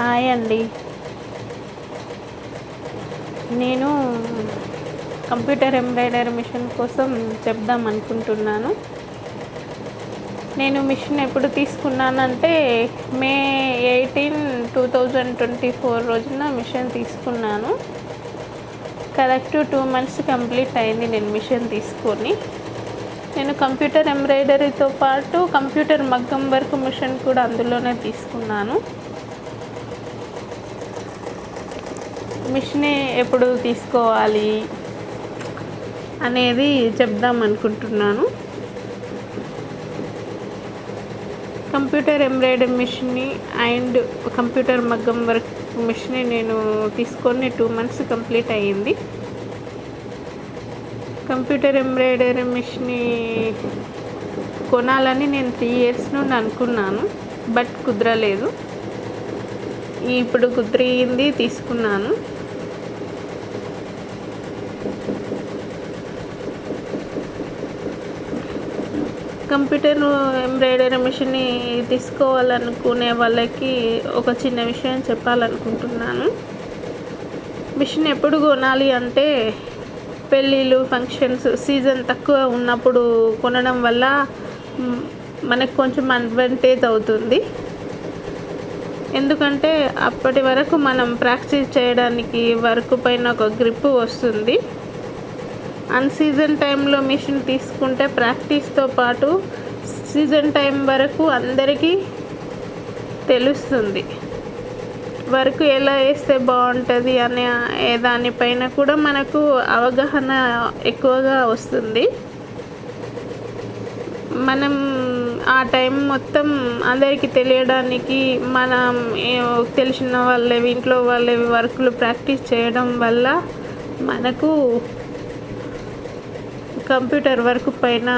Hi అండి. నేను computer embroidery machine కోసం చెప్దాం అనుకుంటున్నాను. నేను మిషన్ ఎప్పుడు తీసుకున్నానంటే మే 18, 2024 రోజున మిషన్ తీసుకున్నాను. కరెక్ట్ 2 months కంప్లీట్ అయింది నేను మిషన్ తీసుకొని. నేను కంప్యూటర్ ఎంబ్రాయిడరీతో పాటు కంప్యూటర్ మగ్గం వర్క్ మిషన్ కూడా అందులోనే తీసుకున్నాను. మిషన్ ఎప్పుడు తీసుకోవాలి అనేది చెప్దాం అనుకుంటున్నాను. కంప్యూటర్ ఎంబ్రాయిడరీ మిషన్ని అండ్ కంప్యూటర్ మగ్గం వర్క్ మిషన్ని నేను తీసుకొని 2 months కంప్లీట్ అయ్యింది. కంప్యూటర్ ఎంబ్రాయిడరీ మిషన్ని కొనాలని నేను 3 years నుండి అనుకున్నాను, బట్ కుదరలేదు. ఇప్పుడు కుదిరింది, తీసుకున్నాను. కంప్యూటర్ ఎంబ్రాయిడరీ మిషన్ని తీసుకోవాలనుకునే వాళ్ళకి ఒక చిన్న విషయం చెప్పాలనుకుంటున్నాను. మిషన్ ఎప్పుడు కొనాలి అంటే పెళ్ళిళ్ళు, ఫంక్షన్స్ సీజన్ తక్కువ ఉన్నప్పుడు కొనడం వల్ల మనకు కొంచెం అడ్వాంటేజ్ అవుతుంది. ఎందుకంటే అప్పటి వరకు మనం ప్రాక్టీస్ చేయడానికి వర్క్ పైన ఒక గ్రిప్ వస్తుంది. అన్సీజన్ టైంలో మిషన్ తీసుకుంటే ప్రాక్టీస్తో పాటు సీజన్ టైం వరకు అందరికీ తెలుస్తుంది. వర్క్ ఎలా వేస్తే బాగుంటుంది అనే దానిపైన కూడా మనకు అవగాహన ఎక్కువగా వస్తుంది. మనం ఆ టైం మొత్తం అందరికీ తెలియడానికి మనం తెలిసిన వాళ్ళవి, ఇంట్లో వాళ్ళవి వర్క్లు ప్రాక్టీస్ చేయడం వల్ల మనకు కంప్యూటర్ వర్క్ పైన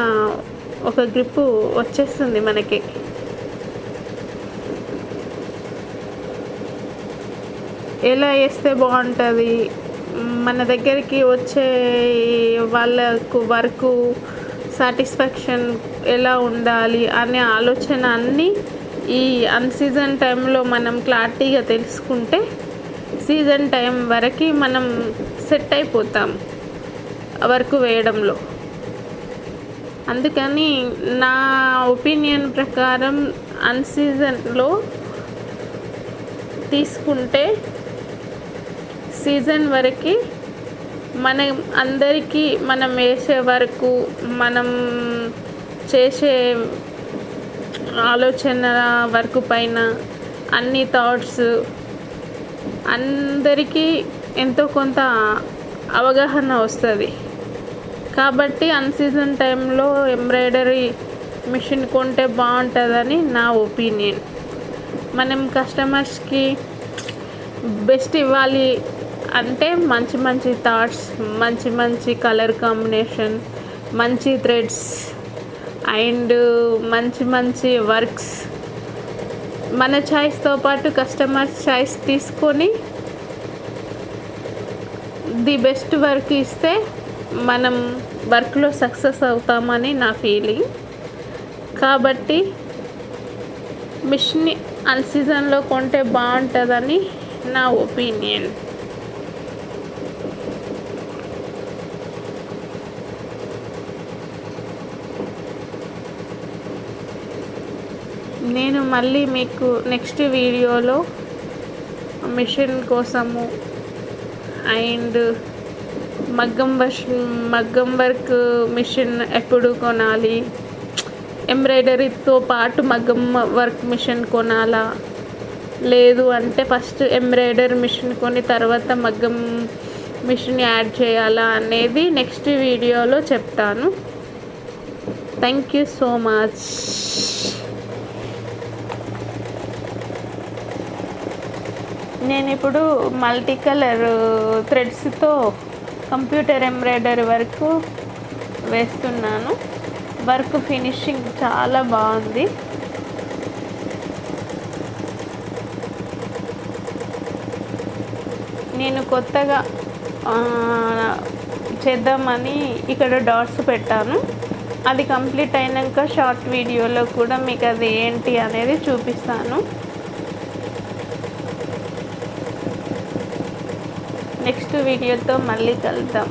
ఒక గ్రిప్ వచ్చేస్తుంది. మనకి ఎలా వేస్తే బాగుంటుంది, మన దగ్గరికి వచ్చే వాళ్ళకు వర్క్ సాటిస్ఫాక్షన్ ఎలా ఉండాలి అనే ఆలోచన అన్నీ ఈ అన్సీజన్ టైంలో మనం క్లారిటీగా తెలుసుకుంటే సీజన్ టైం వరకు మనం సెట్ అయిపోతాం వర్క్ వేయడంలో. అందుకని నా ఒపీనియన్ ప్రకారం అన్సీజన్లో తీసుకుంటే సీజన్ వరకు మనం అందరికీ మనం వేసే వరకు, మనం చేసే ఆలోచన వర్క్ పైన అన్ని థాట్స్ అందరికీ ఎంతో కొంత అవగాహన వస్తుంది. కాబట్టి అన్సీజన్ టైంలో ఎంబ్రాయిడరీ మిషన్ కొంటే బాగుంటుందని నా ఒపీనియన్. మనం కస్టమర్స్కి బెస్ట్ ఇవ్వాలి అంటే మంచి మంచి థాట్స్, మంచి మంచి కలర్ కాంబినేషన్, మంచి థ్రెడ్స్ అండ్ మంచి మంచి వర్క్స్, మన చాయిస్తో పాటు కస్టమర్ చాయిస్ తీసుకొని ది బెస్ట్ వర్క్ ఇస్తే మనం వర్క్లో సక్సెస్ అవుతామని నా ఫీలింగ్. కాబట్టి మిషన్ని అన్సీజన్లో కొంటే బాగుంటుందని నా ఒపీనియన్. నేను మళ్ళీ మీకు నెక్స్ట్ వీడియోలో మిషన్ కోసము అండ్ మగ్గం వర్క్ మిషన్ ఎప్పుడు కొనాలి, ఎంబ్రాయిడరీతో పాటు మగ్గం వర్క్ మిషన్ కొనాలా, లేదు అంటే ఫస్ట్ ఎంబ్రాయిడరీ మిషన్ కొని తర్వాత మగ్గం మిషన్ యాడ్ చేయాలా అనేది నెక్స్ట్ వీడియోలో చెప్తాను. Thank you so much. నేను ఇప్పుడు మల్టీ కలర్ థ్రెడ్స్తో కంప్యూటర్ ఎంబ్రాయిడరీ వర్క్ వేస్తున్నాను. వర్క్ ఫినిషింగ్ చాలా బాగుంది. నేను కొత్తగా చేద్దామని ఇక్కడ డాట్స్ పెట్టాను. అది కంప్లీట్ అయినాక షార్ట్ వీడియోలో కూడా మీకు అది ఏంటి అనేది చూపిస్తాను. నెక్స్ట్ వీడియోతో మళ్ళీ కలుద్దాం.